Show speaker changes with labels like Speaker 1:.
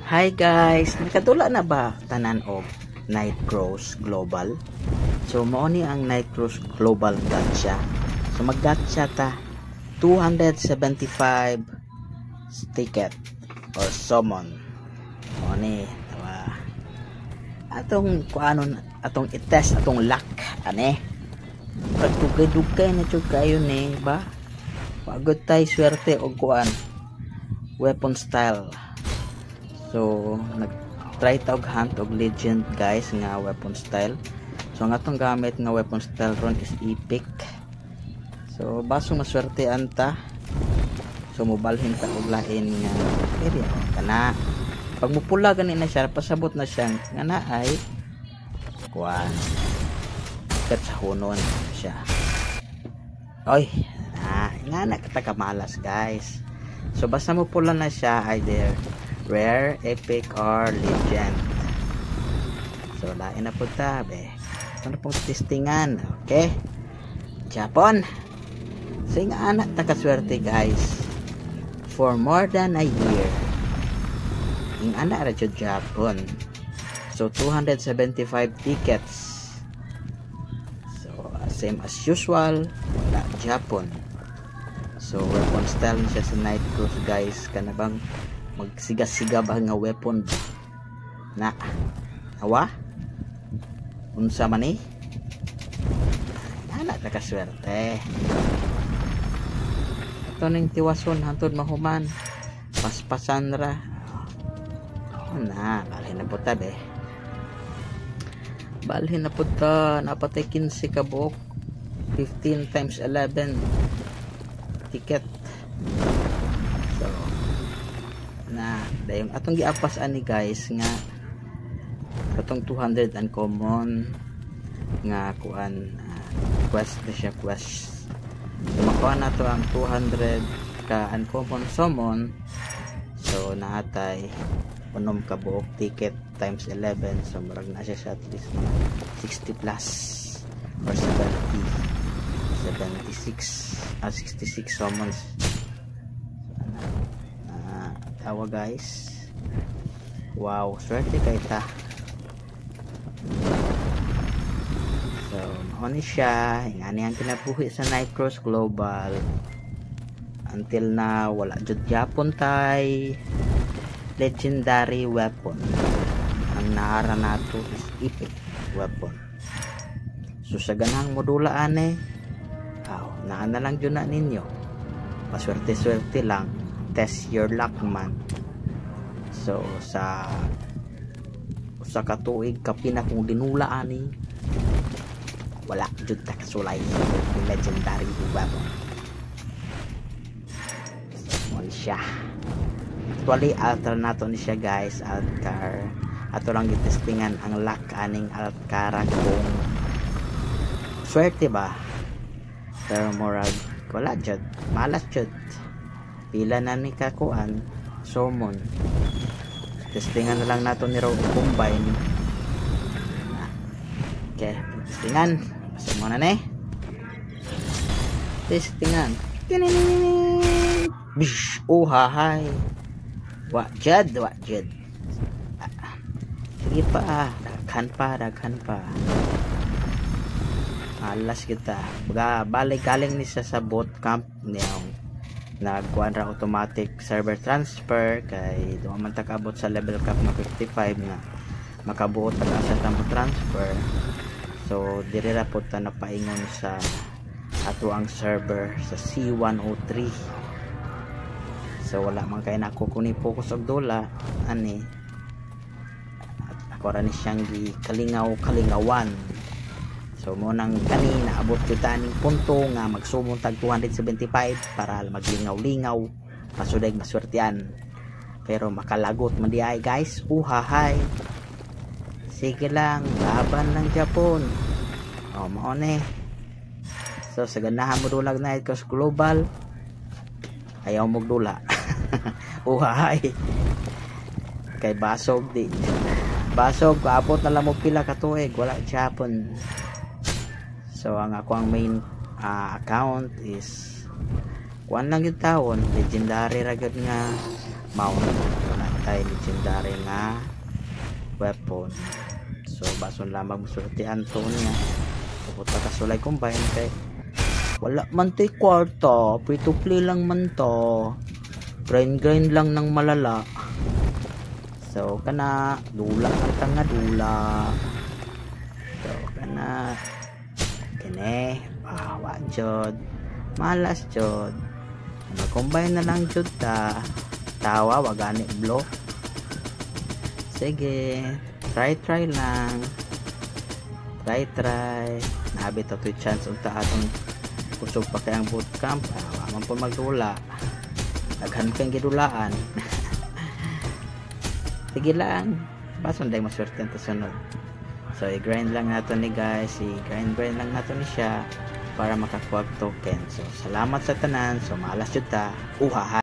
Speaker 1: Hi guys, nakadula na ba tanan og Nightcross Global? So mao ni ang Nightcross Global gacha. So mag-gacha ta 275 ticket or summon. Mao ni atong kuanon atong i-test atong luck ane. Pagdugay-dugay na jud kayo ni ba? Pagod tay swerte og kuan weapon style. So nag-try ta og hunt og legend guys nga weapon style. So ang atong gamit nga weapon style ron is epic. So baso maswerte anta. So mobalhin ta og lain nga area kana. Pag mupula gani na siya pasabot na siyang nga naay kuan kat sa hunon siya. Oy, nga katakamalas guys. So basta mo pula na siya either rare, epic, or legend. So lain na po tabi. Ito na pong testingan. Okay, Japon. So nga anak takaswerte guys for more than a year. Yung anak radyo Japon. So 275 tickets. So same as usual, wala Japon. So weapon style siya sa Nightcross guys. Kanabang magsiga-siga ba nga weapon na awa unsa man eh anak nakaswerte ito ning tiwason hantod mahuman paspasan ra na balhin na po tabi balhin na po ta napatay 15 ka buok 15 times 11 ticket na dayong atong giapas ani guys nga katong 200 uncommon nga kuan quest na siya quest. So makuha na to ang 200 ka uncommon summon. So naatay unom ka buok ticket times 11. So murag na siya at least 60 plus or 76 summons tawa guys. Wow, swerte kay ta. So mauni siya ingani ang kinabuhi sa Nightcross Global until na wala jud Japon tay legendary weapon. Ang naara nato is epic weapon. So sa ganang modula ane naa na lang jud na ninyo paswerte-swerte lang, test your luck man. So sa katuig kapina kung dinula ani wala jud ta kasulay legendary weapon. So siya actually altar nato ni siya guys, altar ato lang gitestingan ang luck aning altar kung swerte ba pero morag wala jud malas jud pila na ni kakuan summon. Testingan na lang nato ni raw combine. Okay, testingan basta mo na ni testingan bish hahay wajad sige pa daghan pa alas kita balik galing ni sa boot camp niyang nagkuan ra automatic server transfer kay duman ta kaabot sa level cap na 55 nga makabuot ta sa tambo transfer. So diri ra pud ta napaingon sa ato ang server sa C103. So wala man kay nako kuni focus og dola ani ako ra ni siyang kalingawan. So mo nang kanina abot kita ning punto nga magsumon tag 275 para maglingaw-lingaw pasuday maswertian. Pero makalagot man di ay guys. Uhahay. Sige lang, laban ng Japon. Mao ni. So sa ganahan mo dulag Nightcross Global ayaw mo dula. Uhahay. Kay basog di. Basog abot na lang mo pila ka tuig wala Japon. So ang ako ang main account is kuan lang yung taon legendary ragad nga mount tay legendary nga weapon. So bason lamang musulti Antonia pupunta ka sulay combine kay wala man tay kwarta, free to play lang man to, grind lang ng malala. So kana dula ka nga dula, so kana kene bawa jod malas jod mag-combine na lang jud ta tawa wagani blow. Sige, try lang, try nabi to chance unta atong kusog pa kayang bootcamp. Waman po magdula, daghan kang gidulaan. Sige lang, bason day maswerte ta sunod. So i-grind lang nato ni guys, i-grind lang nato ni siya para makakuha token. So salamat sa tanan, so malas jud ta. Uhaha.